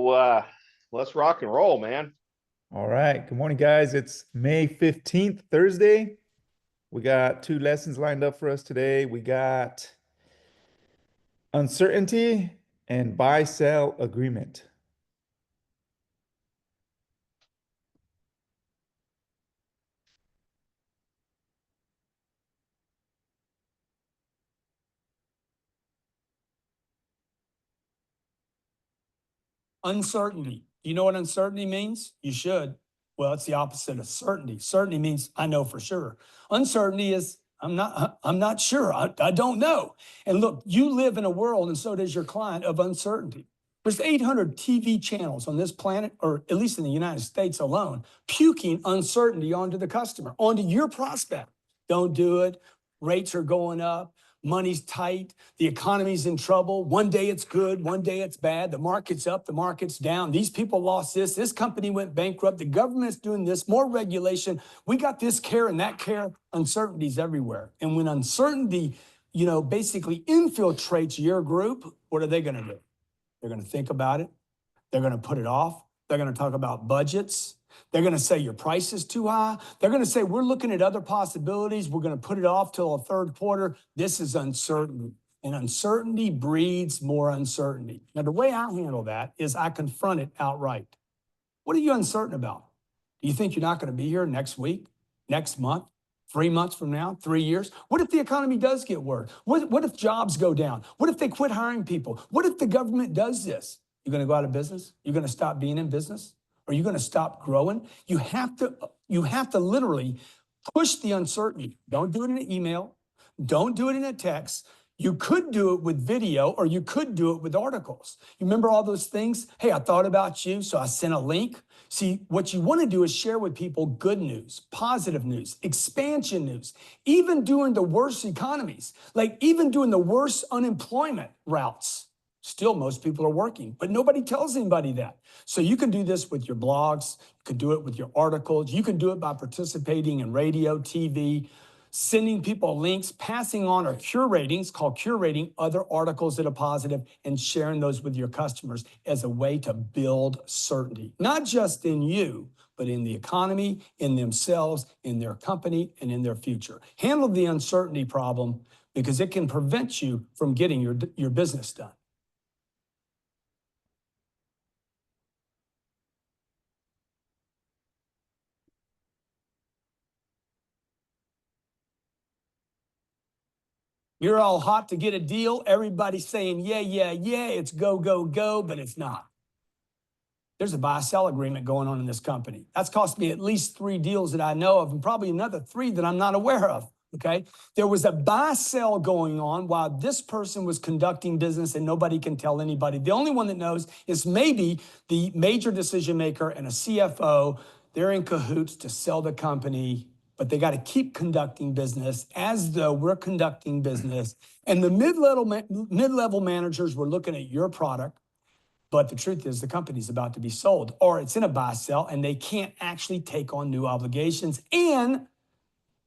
let's rock and roll, man. All right. Good morning, guys. It's May 15th, Thursday. We got two lessons lined up for us today. We got uncertainty and buy-sell agreement. Uncertainty. Do you know what uncertainty means? You should. Well, it's the opposite of certainty. Certainty means I know for sure. Uncertainty is I'm not sure. I don't know. And look, you live in a world, and so does your client, of uncertainty. There's 800 TV channels on this planet, or at least in the United States alone, puking uncertainty onto the customer, onto your prospect. Don't do it. Rates are going up. Money's tight. The economy's in trouble. One day it's good. One day it's bad. The market's up. The market's down. These people lost this. This company went bankrupt. The government's doing this. More regulation. We got this care and that care. Uncertainty's everywhere. And when uncertainty, basically infiltrates your group, what are they going to do? They're going to think about it. They're going to put it off. They're going to talk about budgets. They're going to say your price is too high. They're going to say we're looking at other possibilities. We're going to put it off till the third quarter. This is uncertainty. And uncertainty breeds more uncertainty. Now, the way I handle that is I confront it outright. What are you uncertain about? Do you think you're not going to be here next week, next month, 3 months from now, 3 years? What if the economy does get worse? What if jobs go down? What if they quit hiring people? What if the government does this? You're going to go out of business? You're going to stop being in business? Are you going to stop growing? You have to literally push the uncertainty. Don't do it in an email. Don't do it in a text. You could do it with video, or you could do it with articles. You remember all those things? Hey, I thought about you, so I sent a link. See, what you want to do is share with people good news, positive news, expansion news, even during the worst economies, like even during the worst unemployment routes. Still, most people are working, but nobody tells anybody that. So you can do this with your blogs. You can do it with your articles. You can do it by participating in radio, TV, sending people links, passing on or curating, it's called curating, other articles that are positive, and sharing those with your customers as a way to build certainty, not just in you, but in the economy, in themselves, in their company, and in their future. Handle the uncertainty problem because it can prevent you from getting your business done. You're all hot to get a deal. Everybody's saying, yeah, it's go, go, go, but it's not. There's a buy-sell agreement going on in this company. That's cost me at least 3 deals that I know of, and probably another 3 that I'm not aware of, okay? There was a buy-sell going on while this person was conducting business, and nobody can tell anybody. The only one that knows is maybe the major decision maker and a CFO. They're in cahoots to sell the company, but they got to keep conducting business as though we're conducting business. And the mid-level managers were looking at your product, but the truth is the company's about to be sold, or it's in a buy-sell, and they can't actually take on new obligations, and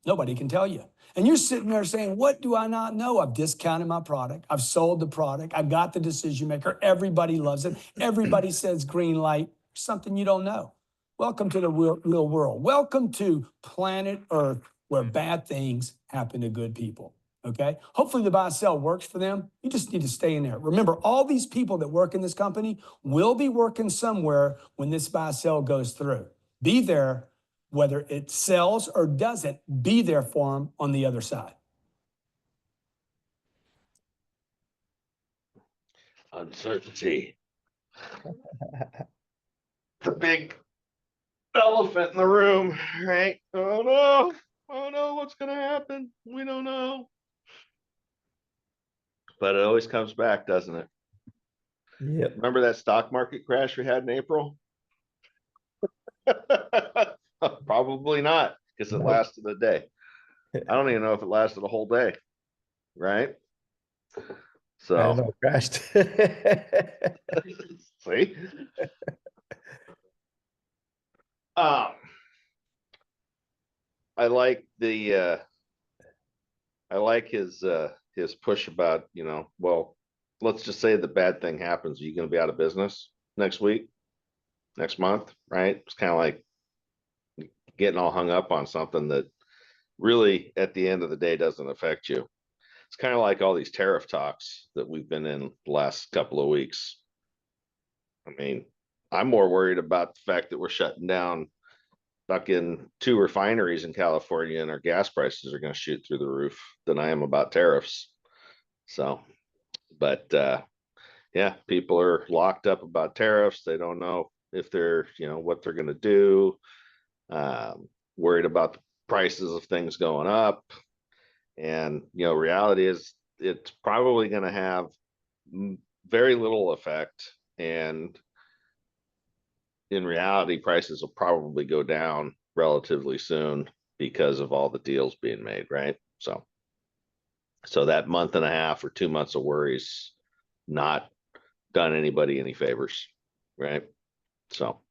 nobody can tell you. And you're sitting there saying, what do I not know? I've discounted my product. I've sold the product. I got the decision maker. Everybody loves it. Everybody says green light. Something you don't know. Welcome to the real world. Welcome to planet Earth, where bad things happen to good people, okay? Hopefully the buy-sell works for them. You just need to stay in there. Remember, all these people that work in this company will be working somewhere when this buy-sell goes through. Be there, whether it sells or doesn't, be there for them on the other side. Uncertainty. The big elephant in the room, right? Oh no, what's going to happen? We don't know. But it always comes back, doesn't it? Yeah. Remember that stock market crash we had in April? Probably not, because it lasted a day. I don't even know if it lasted a whole day, right? So I don't know, it crashed. see? I like his push about, well, let's just say the bad thing happens. Are you going to be out of business? next week, next month, right? It's kind of like getting all hung up on something that really at the end of the day doesn't affect you. It's kind of like all these tariff talks that we've been in the last couple of weeks. I mean, I'm more worried about the fact that we're shutting down fucking 2 refineries in California and our gas prices are going to shoot through the roof than I am about tariffs. So, but yeah, people are locked up about tariffs. They don't know if they're, what they're going to do. Worried about the prices of things going up. And, reality is it's probably going to have very little effect. And in reality, prices will probably go down relatively soon because of all the deals being made, right? So that month and a half or 2 months of worries not done anybody any favors, right? So, all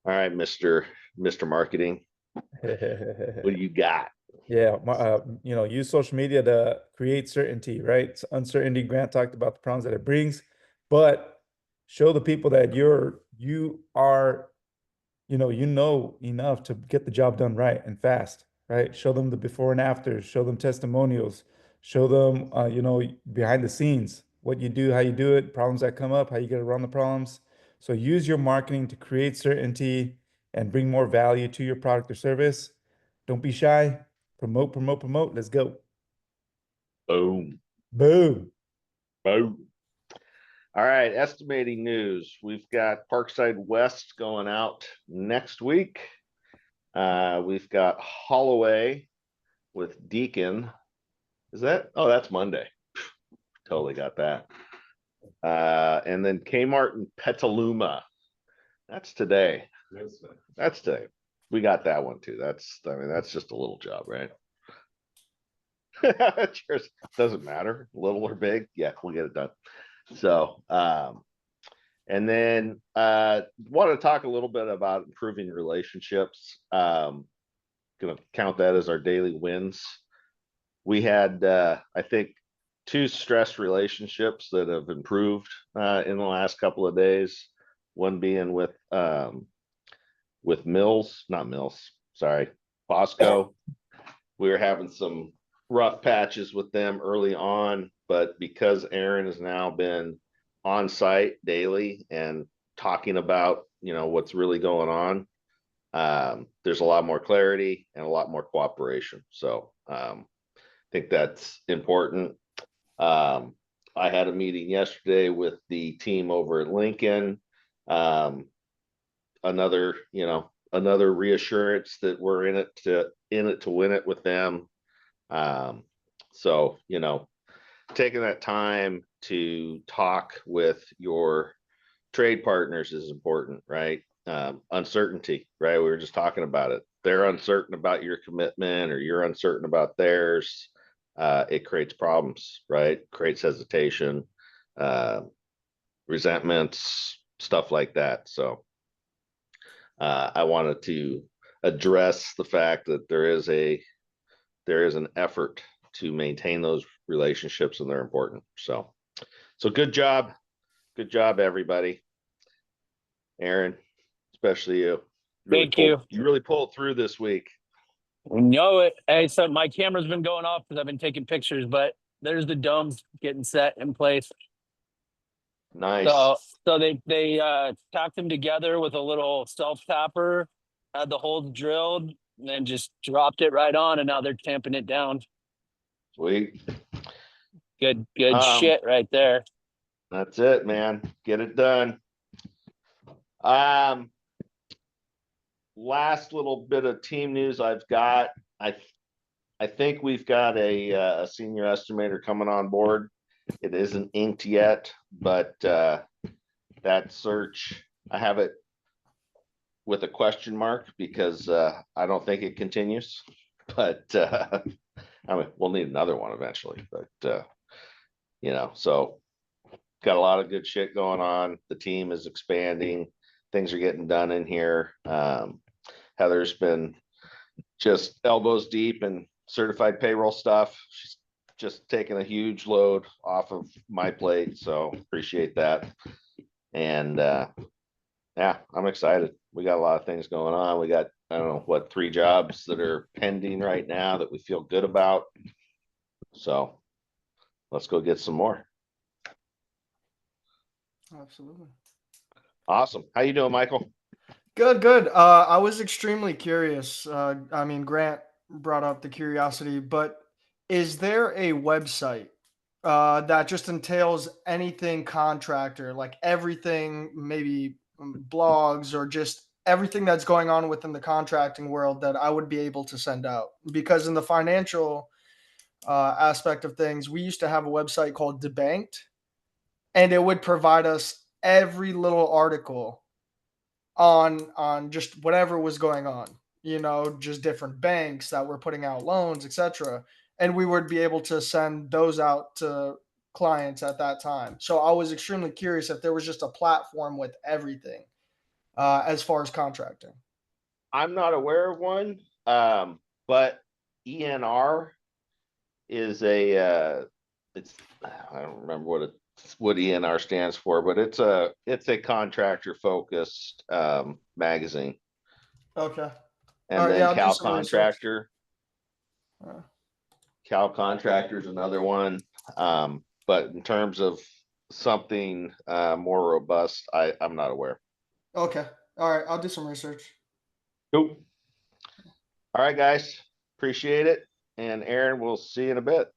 right, Mr. Marketing, what do you got? Yeah, use social media to create certainty, right? It's uncertainty. Grant talked about the problems that it brings, but show the people that you are, enough to get the job done right and fast, right? Show them the before and afters, show them testimonials, show them, behind the scenes, what you do, how you do it, problems that come up, how you get around the problems. So use your marketing to create certainty and bring more value to your product or service. Don't be shy. Promote, promote, promote. Let's go. Boom. Boom. Boom. All right, estimating news. We've got Parkside West going out next week. We've got Holloway with Deacon. Is that? Oh, that's Monday. Totally got that. And then Kmart and Petaluma. That's today. That's today. We got that one too. That's just a little job, right? Cheers. Doesn't matter, little or big. Yeah, we'll get it done. So, and then want to talk a little bit about improving relationships. Gonna count that as our daily wins. We had, I think, 2 stress relationships that have improved in the last couple of days. One being with Bosco. We were having some rough patches with them early on, but because Aaron has now been on site daily and talking about, what's really going on, there's a lot more clarity and a lot more cooperation. So I think that's important. I had a meeting yesterday with the team over at Lincoln. Another reassurance that we're in it to win it with them. So, taking that time to talk with your trade partners is important, right? Uncertainty, right? We were just talking about it. They're uncertain about your commitment or you're uncertain about theirs. It creates problems, right? Creates hesitation, resentments, stuff like that. So I wanted to address the fact that there is an effort to maintain those relationships and they're important. So good job, everybody. Aaron, especially you. Thank you. You really pulled through this week. Know it. Hey, so my camera's been going off because I've been taking pictures, but there's the domes getting set in place. Nice. So they tacked them together with a little self tapper, had the holes drilled, and then just dropped it right on, and now they're tamping it down. Sweet. Good shit right there. That's it, man. Get it done. Last little bit of team news I've got. I think we've got a senior estimator coming on board. It isn't inked yet, but that search, I have it with a question mark because I don't think it continues. But we'll need another one eventually. But so got a lot of good shit going on. The team is expanding. Things are getting done in here. Heather's been just elbows deep in certified payroll stuff. She's just taking a huge load off of my plate, so appreciate that. And yeah, I'm excited. We got a lot of things going on. We got, I don't know, what, 3 jobs that are pending right now that we feel good about. So let's go get some more. Absolutely. Awesome. How you doing, Michael? Good, good. I was extremely curious. I mean, Grant brought up the curiosity, but is there a website that just entails anything contractor, like everything, maybe blogs or just everything that's going on within the contracting world that I would be able to send out? Because in the financial aspect of things, we used to have a website called Debanked, and it would provide us every little article on just whatever was going on, just different banks that were putting out loans, etc. And we would be able to send those out to clients at that time. So I was extremely curious if there was just a platform with everything as far as contracting. I'm not aware of one, but ENR is it's, I don't remember what ENR stands for, but it's a contractor focused magazine. Okay. And All right, then yeah, I'll do Cal some research. Contractor. Uh, Cal Contractor is another one. But in terms of something more robust, I'm not aware. Okay. All right, I'll do some research. Cool. All right, guys. Appreciate it. And Aaron, we'll see you in a bit.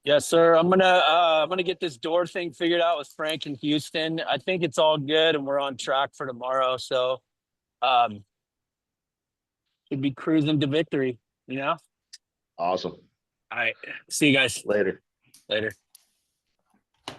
Yes, sir. I'm gonna get this door thing figured out with Frank in Houston. I think it's all good and we're on track for tomorrow. So should be cruising to victory, you know? Awesome. All right. See you guys Later. later.